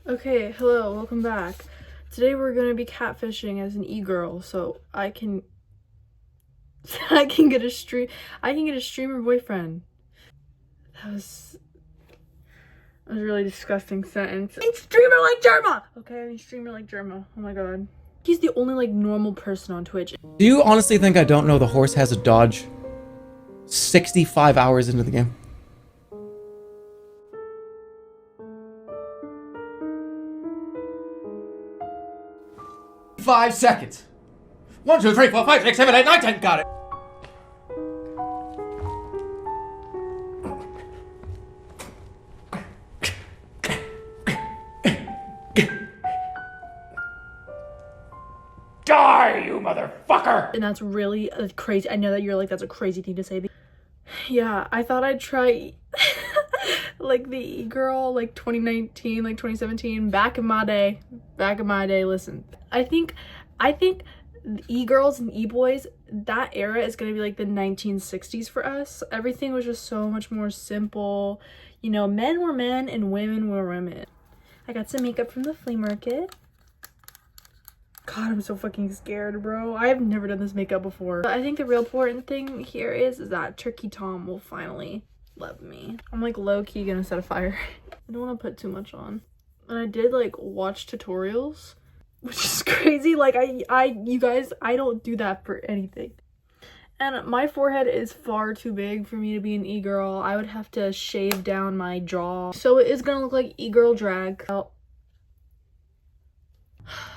Okay, hello, welcome back. Today we're gonna be catfishing as an e-girl, so I can I can get a streamer boyfriend. That was a really disgusting sentence. I mean streamer like Jerma! Okay, I mean streamer like Jerma. Oh my god. He's the only like normal person on Twitch. Do you honestly think I don't know the horse has a dodge? 65 hours into the game. Five seconds. 1, 2, 3, 4, 5, 6, 7, 8, 9, 10. Got it. Die, you motherfucker! And that's really crazy. I know that you're like, that's a crazy thing to say. Yeah, I thought I'd try like the e-girl, like 2019, like 2017, back in my day, listen. I think e-girls and e-boys, that era is gonna be like the 1960s for us. Everything was just so much more simple. You know, men were men and women were women. I got some makeup from the flea market. God, I'm so fucking scared, bro. I've never done this makeup before. But I think the real important thing here is that Turkey Tom will finally love me. I'm like low-key gonna set a fire. I don't want to put too much on. And I did like watch tutorials, which is crazy. Like you guys, I don't do that for anything. And my forehead is far too big for me to be an e-girl. I would have to shave down my jaw. So it is gonna look like e-girl drag.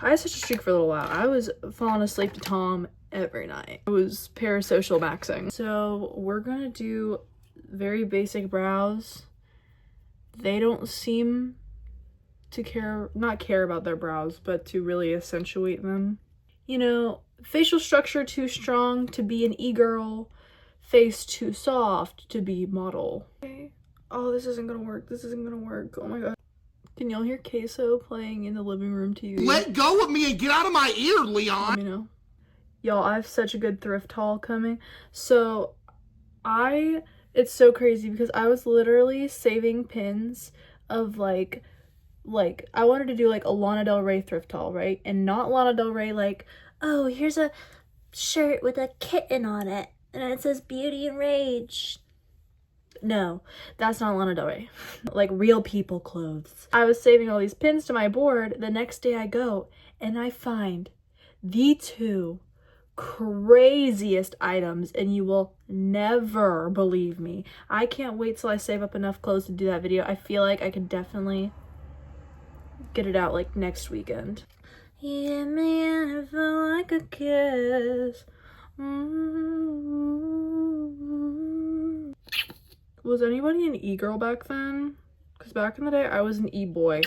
I had such a streak for a little while. I was falling asleep to Tom every night. I was parasocial maxing. So we're gonna do very basic brows. They don't seem to not care about their brows, but to really accentuate them. You know, facial structure too strong to be an e-girl, face too soft to be model. Okay. Oh, this isn't gonna work. This isn't gonna work. Oh my god. Can y'all hear Queso playing in the living room TV? Let go of me and get out of my ear, Leon! Let me know. Y'all, I have such a good thrift haul coming. So, it's so crazy because I was literally saving pins of like, I wanted to do like a Lana Del Rey thrift haul, right? And not Lana Del Rey like, oh, here's a shirt with a kitten on it. And it says Beauty and Rage. No, that's not Lana Del Rey. Like real people clothes. I was saving all these pins to my board. The next day I go and I find the two craziest items and you will never believe me. I can't wait till I save up enough clothes to do that video. I feel like I can definitely get it out like next weekend. Yeah, man, it felt like a kiss. Was anybody an e-girl back then? Because back in the day, I was an e-boy.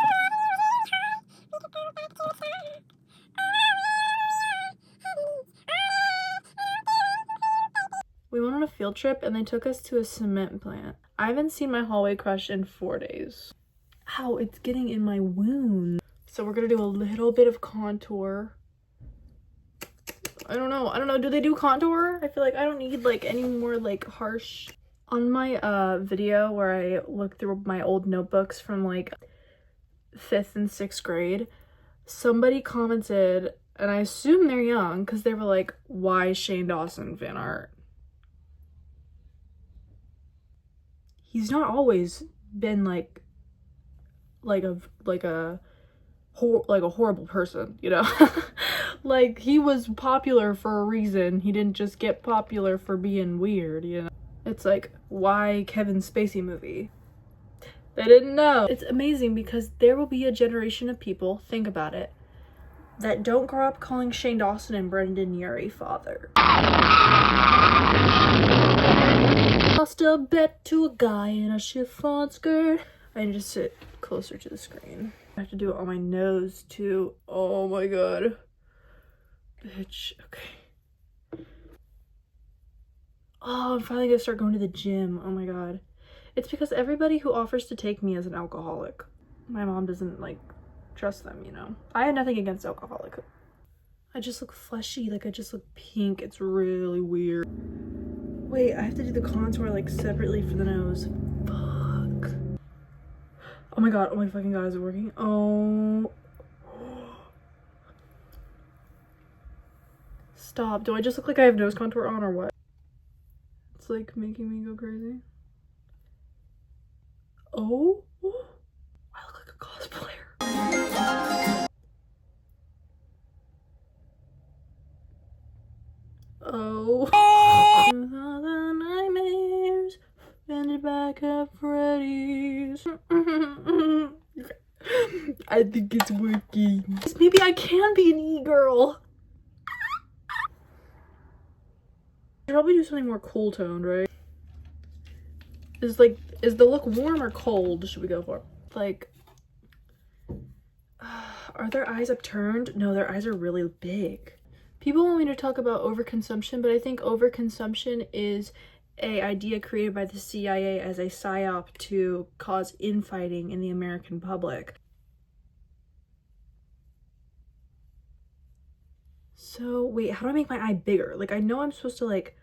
We went on a field trip and they took us to a cement plant. I haven't seen my hallway crush in 4 days. Ow, it's getting in my wound. So we're gonna do a little bit of contour. I don't know, do they do contour? I feel like I don't need like any more like harsh. On my video where I looked through my old notebooks from like 5th and 6th grade, somebody commented, and I assume they're young, because they were like, why Shane Dawson fan art? He's not always been like a horrible person, you know? Like, he was popular for a reason. He didn't just get popular for being weird, you know? It's like, why Kevin Spacey movie? They didn't know. It's amazing because there will be a generation of people, think about it, that don't grow up calling Shane Dawson and Brendan Urie father. Lost a bet to a guy in a chiffon skirt. I need to sit closer to the screen. I have to do it on my nose too. Oh my god. Bitch, okay. Oh, I'm finally gonna start going to the gym. Oh my god. It's because everybody who offers to take me as an alcoholic, my mom doesn't like trust them, you know? I have nothing against alcoholic. I just look fleshy, like I just look pink. It's really weird. Wait, I have to do the contour like separately for the nose. Fuck. Oh my god, oh my fucking god, is it working? Oh. Stop. Do I just look like I have nose contour on or what? It's like making me go crazy. Oh. I look like a cosplayer. Oh. The nightmares ended back at Freddy's. I think it's working. Maybe I can be an e-girl. Should probably do something more cool toned, right? Is the look warm or cold? Should we go for? Like, are their eyes upturned? No, their eyes are really big. People want me to talk about overconsumption, but I think overconsumption is an idea created by the CIA as a psyop to cause infighting in the American public. So wait, how do I make my eye bigger? Like, I know I'm supposed to like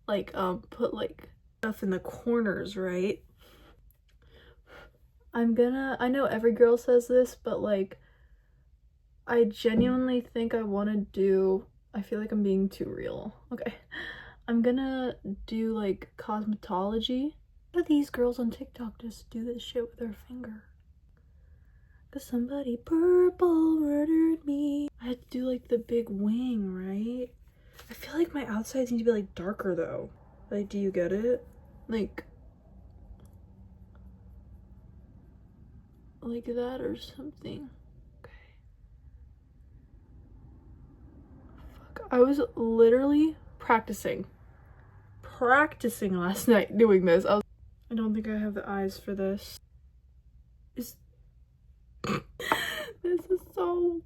put like stuff in the corners, right? I know every girl says this, but like I genuinely think I want to do, I feel like I'm being too real. Okay. I'm gonna do like cosmetology. How do these girls on TikTok just do this shit with their finger? Cause somebody purple murdered me. I had to do like the big wing, right? I feel like my outsides need to be like darker though. Like, do you get it? Like that or something. Okay. Fuck. I was literally practicing last night doing this. I don't think I have the eyes for this. This is so...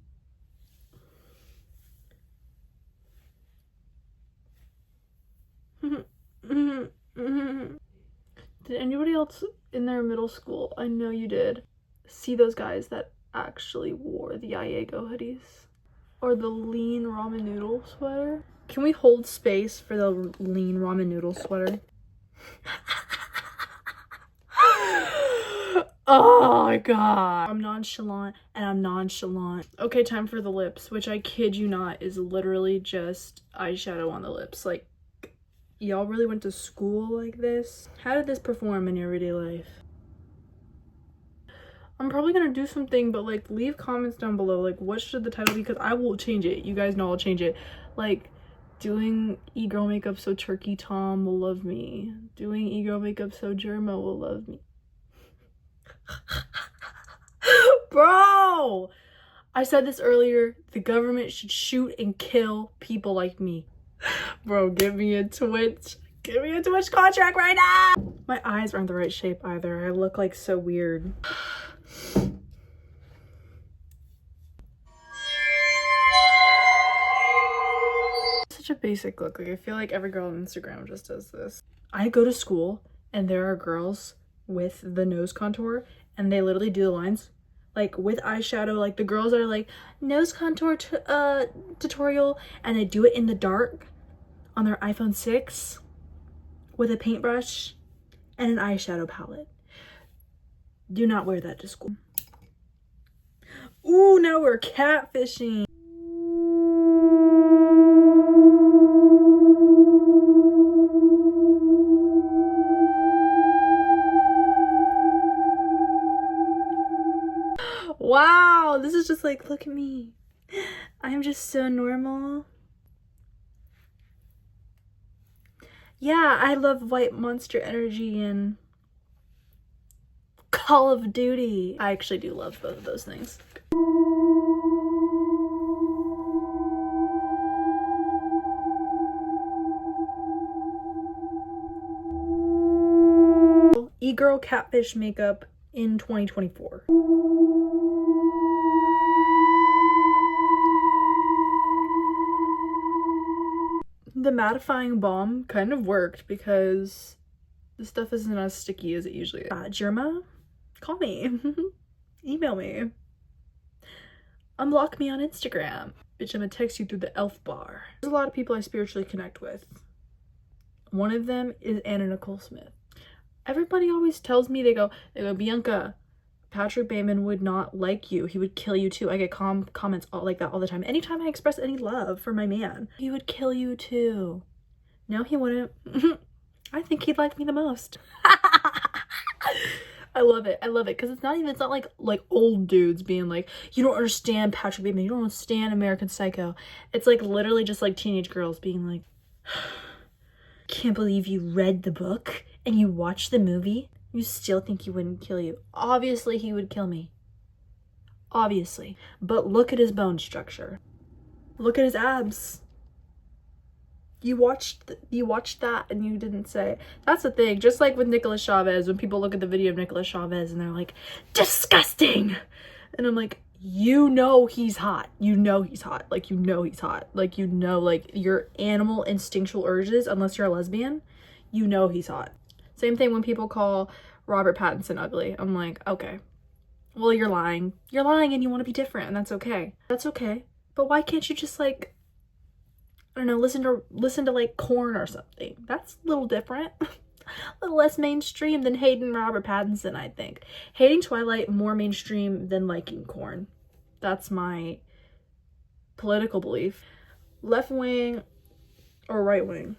Did anybody else in their middle school, I know you did, see those guys that actually wore the Iego hoodies? Or the lean ramen noodle sweater? Can we hold space for the lean ramen noodle sweater? Oh my god. I'm nonchalant and I'm nonchalant. Okay, time for the lips, which I kid you not is literally just eyeshadow on the lips. Like, y'all really went to school like this? How did this perform in your everyday life? I'm probably gonna do something, but like leave comments down below. Like, what should the title be? Because I will change it. You guys know I'll change it. Like, doing e-girl makeup so Turkey Tom will love me. Doing e-girl makeup so Germa will love me. Bro! I said this earlier. The government should shoot and kill people like me. Bro, give me a Twitch. Give me a Twitch contract right now! My eyes aren't the right shape either. I look like so weird. Such a basic look. Like, I feel like every girl on Instagram just does this. I go to school and there are girls with the nose contour and they literally do the lines like with eyeshadow. Like, the girls are like nose contour tutorial, and they do it in the dark on their iPhone 6 with a paintbrush and an eyeshadow palette. Do not wear that to school. Ooh, now we're catfishing. Wow, this is just like, look at me. I'm just so normal. Yeah, I love White Monster Energy and Call of Duty. I actually do love both of those things. E-girl catfish makeup in 2024. The mattifying balm kind of worked because the stuff isn't as sticky as it usually is. Germa, call me. Email me. Unblock me on Instagram. Bitch, I'm gonna text you through the elf bar. There's a lot of people I spiritually connect with. One of them is Anna Nicole Smith. Everybody always tells me, they go, Bianca, Patrick Bateman would not like you. He would kill you too. I get comments like that all the time. Anytime I express any love for my man, he would kill you too. No, he wouldn't. I think he'd like me the most. I love it. I love it because it's not like old dudes being like, you don't understand Patrick Bateman, you don't understand American Psycho. It's like literally just like teenage girls being like, can't believe you read the book and you watched the movie. You still think he wouldn't kill you. Obviously he would kill me. Obviously. But look at his bone structure. Look at his abs. You watched that and you didn't say. That's the thing. Just like with Nicolas Chavez, when people look at the video of Nicolas Chavez and they're like, disgusting. And I'm like, you know he's hot. You know he's hot. Like, you know he's hot. Like, you know, like your animal instinctual urges, unless you're a lesbian, you know he's hot. Same thing when people call Robert Pattinson ugly. I'm like, okay, well, you're lying. You're lying and you want to be different, and that's okay. That's okay. But why can't you just like, I don't know, listen to like Korn or something? That's a little different. A little less mainstream than hating Robert Pattinson, I think. Hating Twilight more mainstream than liking Korn. That's my political belief. Left wing or right wing?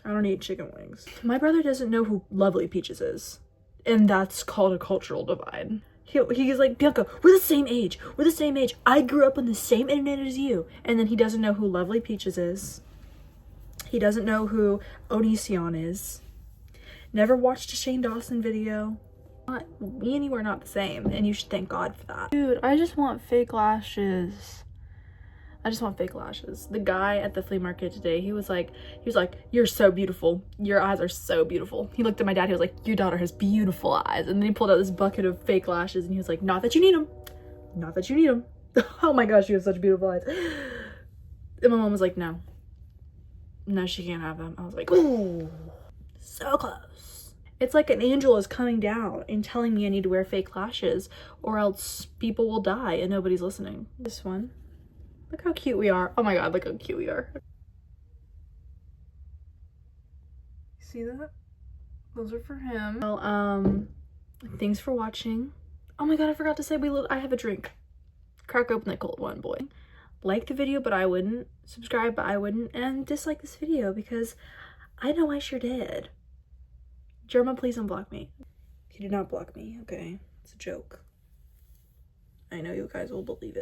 I don't eat chicken wings. My brother doesn't know who Lovely Peaches is. And that's called a cultural divide. He's like, Bianca, we're the same age. We're the same age. I grew up on the same internet as you. And then he doesn't know who Lovely Peaches is. He doesn't know who Onision is. Never watched a Shane Dawson video. Me and you are not the same. And you should thank God for that. Dude, I just want fake lashes. I just want fake lashes. The guy at the flea market today, he was like, you're so beautiful. Your eyes are so beautiful. He looked at my dad, he was like, your daughter has beautiful eyes. And then he pulled out this bucket of fake lashes and he was like, not that you need them. Not that you need them. Oh my gosh, you have such beautiful eyes. And my mom was like, no. No, she can't have them. I was like, ooh, so close. It's like an angel is coming down and telling me I need to wear fake lashes or else people will die and nobody's listening. This one. Look how cute we are. Oh my god, look how cute we are. See that? Those are for him. Well, thanks for watching. Oh my god, I forgot to say I have a drink. Crack open the cold one, boy. Like the video, but I wouldn't. Subscribe, but I wouldn't. And dislike this video because I know I sure did. Germa, please unblock me. He did not block me, okay? It's a joke. I know you guys will believe it.